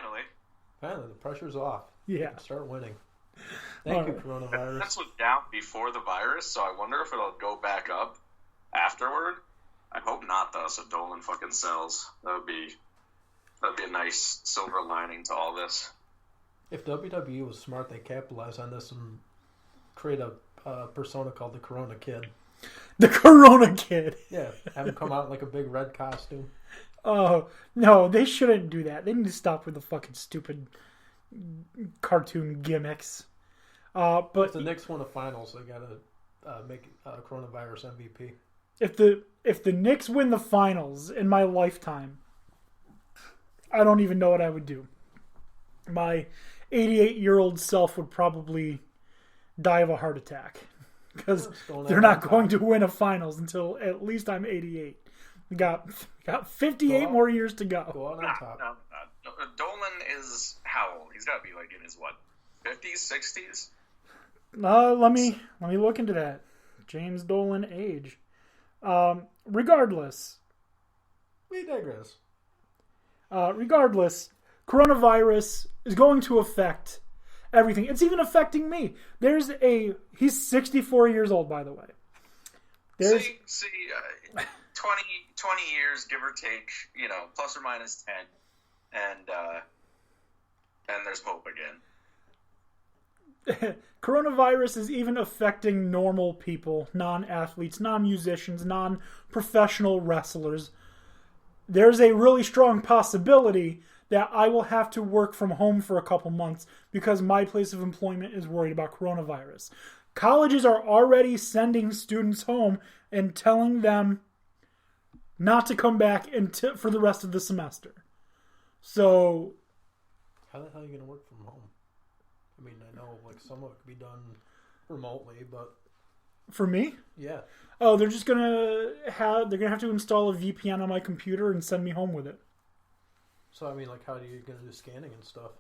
Finally. Finally, the pressure's off. Yeah. Start winning. Thank you, coronavirus. This was down before the virus, so I wonder if it'll go back up afterward. I hope not, though, so Dolan fucking sells. That'd be a nice silver lining to all this. If WWE was smart, they'd capitalize on this and create a persona called the Corona Kid. The Corona Kid. Yeah, have him come out in like a big red costume. Oh, no, they shouldn't do that. They need to stop with the fucking stupid cartoon gimmicks. But if the Knicks win the finals, they gotta make coronavirus MVP. If the Knicks win the finals in my lifetime, I don't even know what I would do. My 88-year-old self would probably die of a heart attack because they're not going to win a finals until at least I'm 88. We got 58 more years to go. Go out on top. No. Dolan is how old? He's got to be like in his, 50s, 60s? Let me look into that. James Dolan age. Regardless. We digress. Regardless, coronavirus is going to affect everything. It's even affecting me. He's 64 years old, by the way. 20 years, give or take, plus or minus 10, and there's hope again. Coronavirus is even affecting normal people, non-athletes, non-musicians, non-professional wrestlers. There's a really strong possibility that I will have to work from home for a couple months because my place of employment is worried about coronavirus. Colleges are already sending students home and telling them not to come back for the rest of the semester. So, how the hell are you going to work from home? I mean, I know some of it could be done remotely, but for me, yeah. Oh, they're gonna have to install a VPN on my computer and send me home with it. So I mean, how are you gonna do scanning and stuff?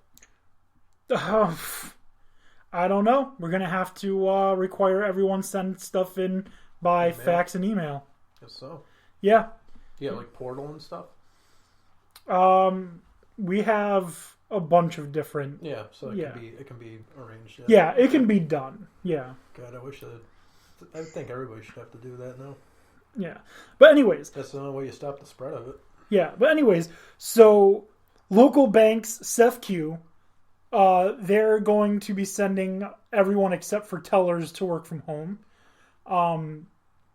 I don't know. We're gonna have to require everyone send stuff in by fax and email. Guess so. Yeah. Yeah, like Portal and stuff. We have a bunch of different. Yeah, so it can be arranged. Yeah, it can be done. Yeah. God, I think everybody should have to do that now. Yeah, but anyways, that's the only way you stop the spread of it. Yeah, but anyways, so local banks, SEFQ, they're going to be sending everyone except for tellers to work from home.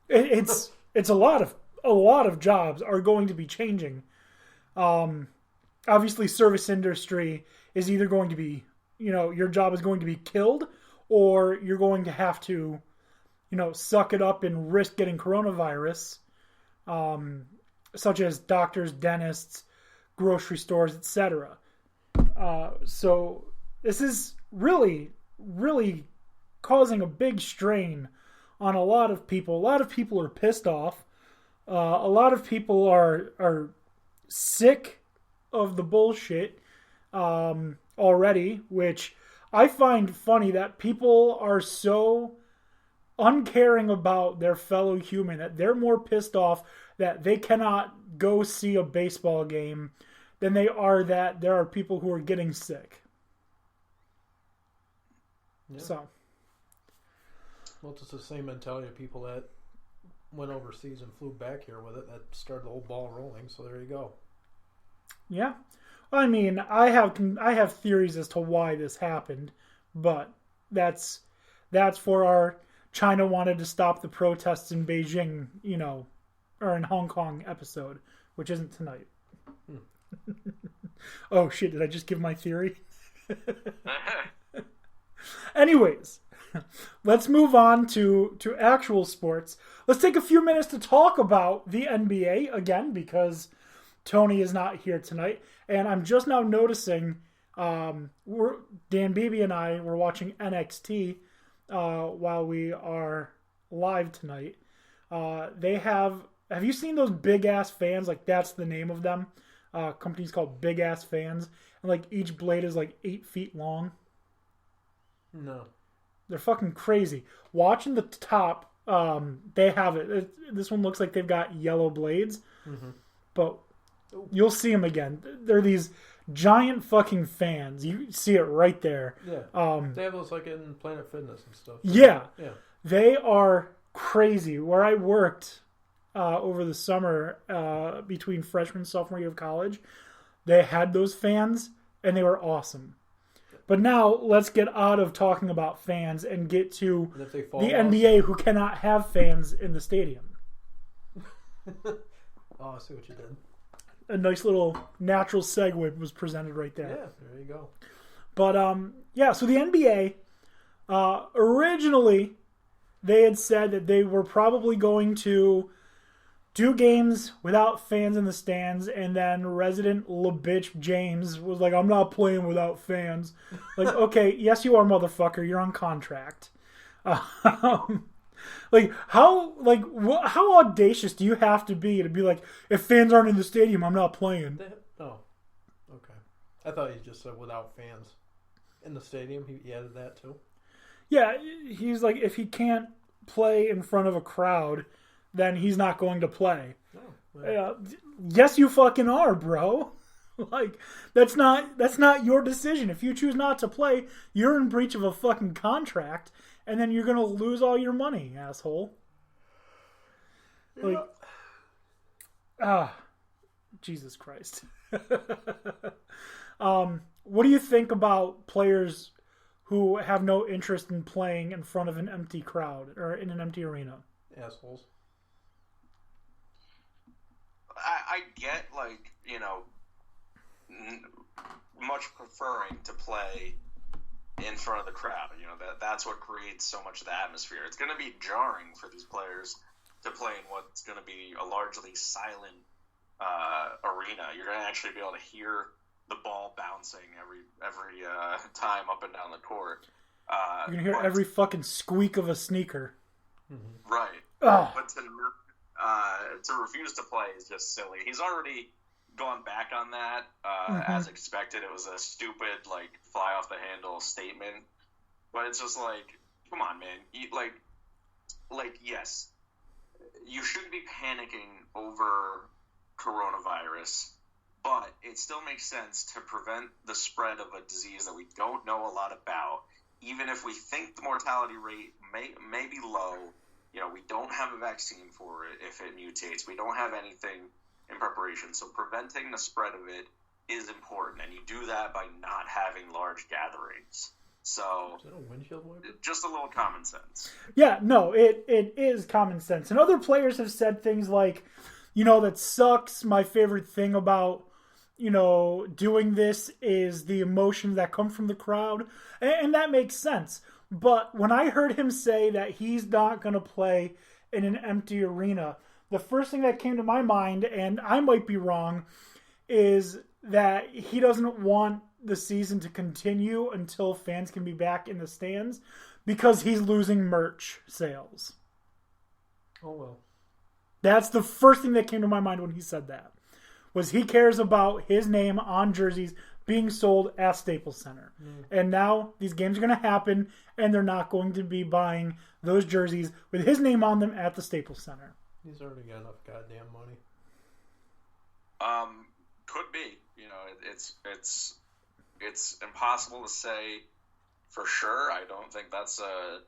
It's a lot of jobs are going to be changing. Obviously, service industry is either going to be, your job is going to be killed, or you're going to have to, suck it up and risk getting coronavirus, such as doctors, dentists, grocery stores, etc. So this is really, really causing a big strain on a lot of people. A lot of people are pissed off. A lot of people are sick of the bullshit already, which I find funny that people are so uncaring about their fellow human that they're more pissed off that they cannot go see a baseball game than they are that there are people who are getting sick. Yeah. So, well, it's the same mentality of people that went overseas and flew back here with it that started the whole ball rolling. So there you go. Yeah, I mean, I have theories as to why this happened, but that's for our China wanted to stop the protests in Beijing, or in Hong Kong episode, which isn't tonight. Oh shit! Did I just give my theory? Anyways, let's move on to actual sports. Let's take a few minutes to talk about the NBA again because Tony is not here tonight, and I'm just now noticing Dan Beebe and I were watching NXT while we are live tonight. They have you seen those big ass fans? Like, that's the name of them. Company's called Big Ass Fans, and like each blade is like 8 feet long. No, they're fucking crazy. Watching the top, they have it. This one looks like they've got yellow blades, but you'll see them again. They're these giant fucking fans. You see it right there. Yeah. They have those like in Planet Fitness and stuff. Yeah. Yeah. They are crazy. Where I worked over the summer between freshman and sophomore year of college, they had those fans and they were awesome. But now let's get out of talking about fans and get to the NBA, who cannot have fans in the stadium. Oh, I see what you did. A nice little natural segue was presented right there. Yeah, there you go. But so the NBA originally they had said that they were probably going to do games without fans in the stands, and then resident LaBitch James was like, "I'm not playing without fans." Like, okay, yes, you are, motherfucker. You're on contract. How audacious do you have to be like, if fans aren't in the stadium, I'm not playing? Oh, okay. I thought you just said without fans in the stadium. He added that too. Yeah, he's like, if he can't play in front of a crowd, then he's not going to play. Oh, well. Yes, you fucking are, bro. Like, that's not your decision. If you choose not to play, you're in breach of a fucking contract, and then you're gonna lose all your money, asshole. Like, Jesus Christ. What do you think about players who have no interest in playing in front of an empty crowd or in an empty arena? Assholes. I get, like, you know, much preferring to play in front of the crowd. You know, that's what creates so much of the atmosphere. It's going to be jarring for these players to play in what's going to be a largely silent arena. You're going to actually be able to hear the ball bouncing every time up and down the court. You're going to hear every fucking squeak of a sneaker. Mm-hmm. Right. Oh. But to refuse to play is just silly. He's already gone back on that. As expected, it was a stupid, like, fly off the handle statement. But it's just like, come on, man. Yes, you shouldn't be panicking over coronavirus, but it still makes sense to prevent the spread of a disease that we don't know a lot about. Even if we think the mortality rate may be low, you know, we don't have a vaccine for it if it mutates. We don't have anything in preparation. So preventing the spread of it is important, and you do that by not having large gatherings. So, is that a windshield wiper? Just a little common sense. Yeah, no, it is common sense. And other players have said things like, you know, that sucks. My favorite thing about, you know, doing this is the emotions that come from the crowd. And that makes sense. But when I heard him say that he's not going to play in an empty arena, the first thing that came to my mind, and I might be wrong, is that he doesn't want the season to continue until fans can be back in the stands because he's losing merch sales. Oh, well. That's the first thing that came to my mind when he said that, was he cares about his name on jerseys being sold at Staples Center. And now these games are going to happen, and they're not going to be buying those jerseys with his name on them at the Staples Center. He's already got enough goddamn money. Could be. You know, it's impossible to say for sure. I don't think that's a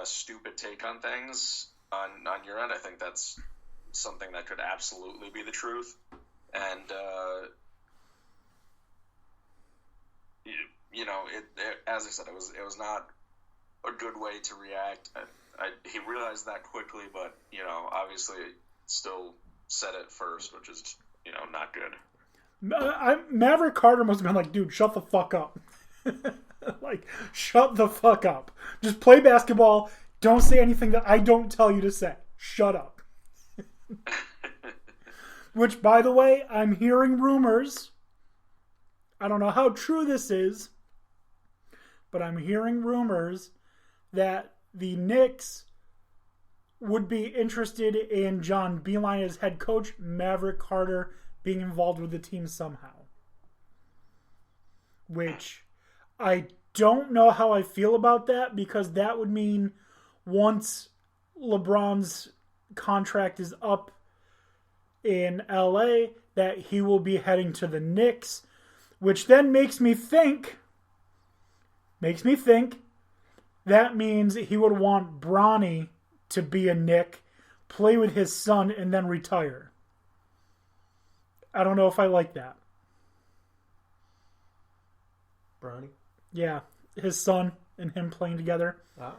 stupid take on things on your end. I think that's something that could absolutely be the truth. And you know, as I said, it was not a good way to react. He realized that quickly, but, you know, obviously still said it first, which is, you know, not good. Maverick Carter must have been like, dude, shut the fuck up. Like, shut the fuck up. Just play basketball. Don't say anything that I don't tell you to say. Shut up. Which, by the way, I'm hearing rumors. I don't know how true this is, but I'm hearing rumors that the Knicks would be interested in John Beilein as head coach, Maverick Carter being involved with the team somehow. Which I don't know how I feel about that, because that would mean once LeBron's contract is up in LA, that he will be heading to the Knicks, which then makes me think that means he would want Bronny to be a Knick, play with his son, and then retire. I don't know if I like that. Bronny? Yeah, his son and him playing together. Wow.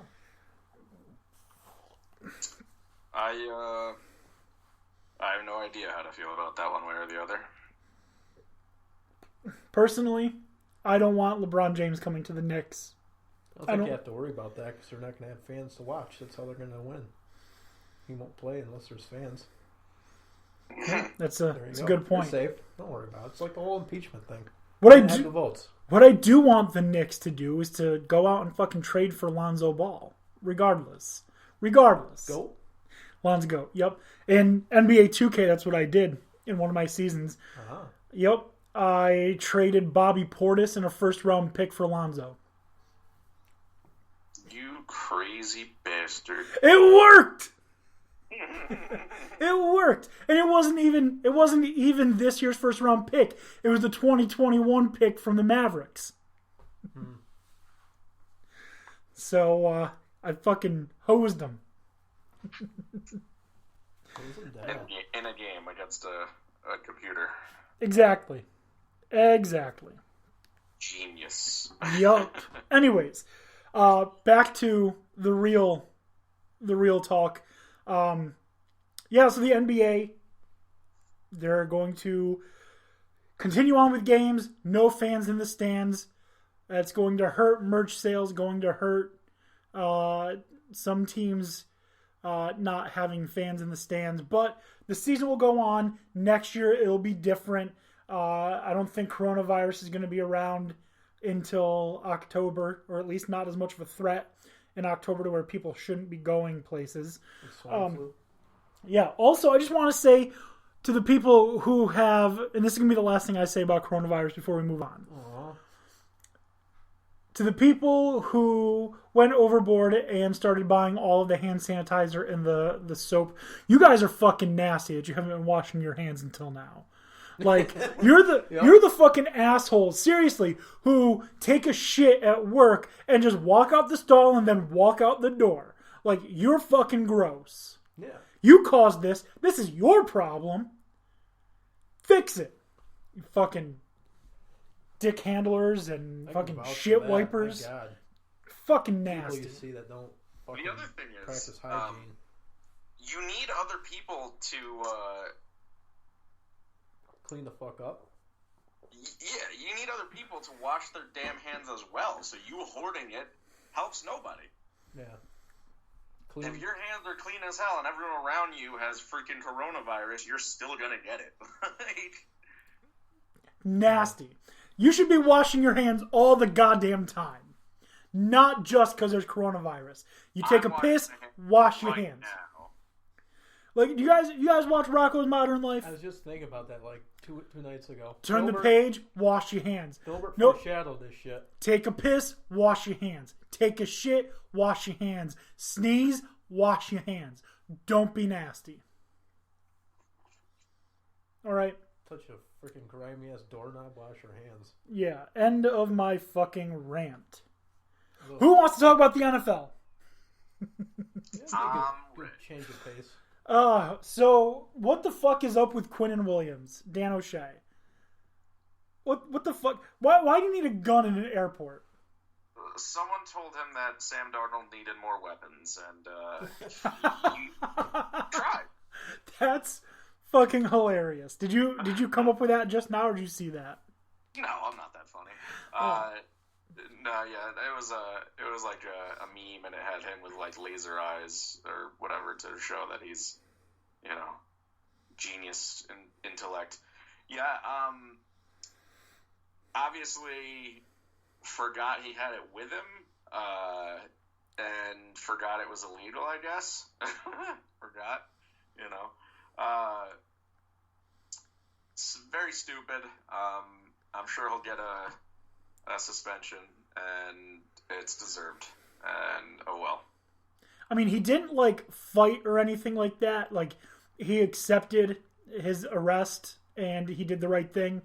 I have no idea how to feel about that one way or the other. Personally, I don't want LeBron James coming to the Knicks. I don't think you have to worry about that because they're not going to have fans to watch. That's how they're going to win. He won't play unless there's fans. That's a good point. You're safe. Don't worry about it. It's like the whole impeachment thing. What I do want the Knicks to do is to go out and fucking trade for Lonzo Ball. Regardless. Go. Lonzo go. Yep. In NBA 2K, that's what I did in one of my seasons. Uh-huh. Yep. I traded Bobby Portis and a first-round pick for Lonzo. You crazy bastard. It worked! It worked. And it wasn't even this year's first-round pick. It was the 2021 pick from the Mavericks. So, I fucking hosed them. In a game against a computer. Exactly. Genius. Yup. Anyways, back to the real talk. So the NBA, they're going to continue on with games. No fans in the stands. That's going to hurt merch sales. Going to hurt some teams not having fans in the stands. But the season will go on. Next year it'll be different. I don't think coronavirus is going to be around until October, or at least not as much of a threat in October to where people shouldn't be going places. Yeah. Also, I just want to say to the people who have, and this is going to be the last thing I say about coronavirus before we move on. Aww. To the people who went overboard and started buying all of the hand sanitizer and the soap, you guys are fucking nasty that you haven't been washing your hands until now. Like, you're the fucking assholes, seriously, who take a shit at work and just walk out the stall and then walk out the door. Like, you're fucking gross. Yeah. You caused this. This is your problem. Fix it. You fucking dick handlers and fucking shit wipers. My God. Fucking nasty. People you see that don't fucking The other thing practice is, hygiene. you need other people to... clean the fuck up. Yeah, you need other people to wash their damn hands as well. So you hoarding it helps nobody. Yeah. If your hands are clean as hell and everyone around you has freaking coronavirus, you're still gonna get it. Nasty. You should be washing your hands all the goddamn time. Not just because there's coronavirus. You take a piss, wash your hands. Now. Like, you guys watch Rocko's Modern Life? I was just thinking about that like two nights ago. Turn the page, wash your hands. Dilbert foreshadowed this shit. Take a piss, wash your hands. Take a shit, wash your hands. Sneeze, wash your hands. Don't be nasty. Alright. Touch a freaking grimy ass doorknob, wash your hands. Yeah, end of my fucking rant. Ugh. Who wants to talk about the NFL? Good change of pace. So what the fuck is up with Quinnen Williams, Dan O'Shea? What the fuck? Why do you need a gun in an airport? Someone told him that Sam Darnold needed more weapons, and he tried. That's fucking hilarious. Did you come up with that just now, or did you see that? No, I'm not that funny. No, yeah, it was like a meme, and it had him with like laser eyes or whatever to show that he's, genius in intellect. Yeah, obviously forgot he had it with him, and forgot it was illegal, I guess. Forgot, It's very stupid. I'm sure he'll get a suspension, and it's deserved. And oh well. I mean, he didn't fight or anything like that. Like, he accepted his arrest and he did the right thing.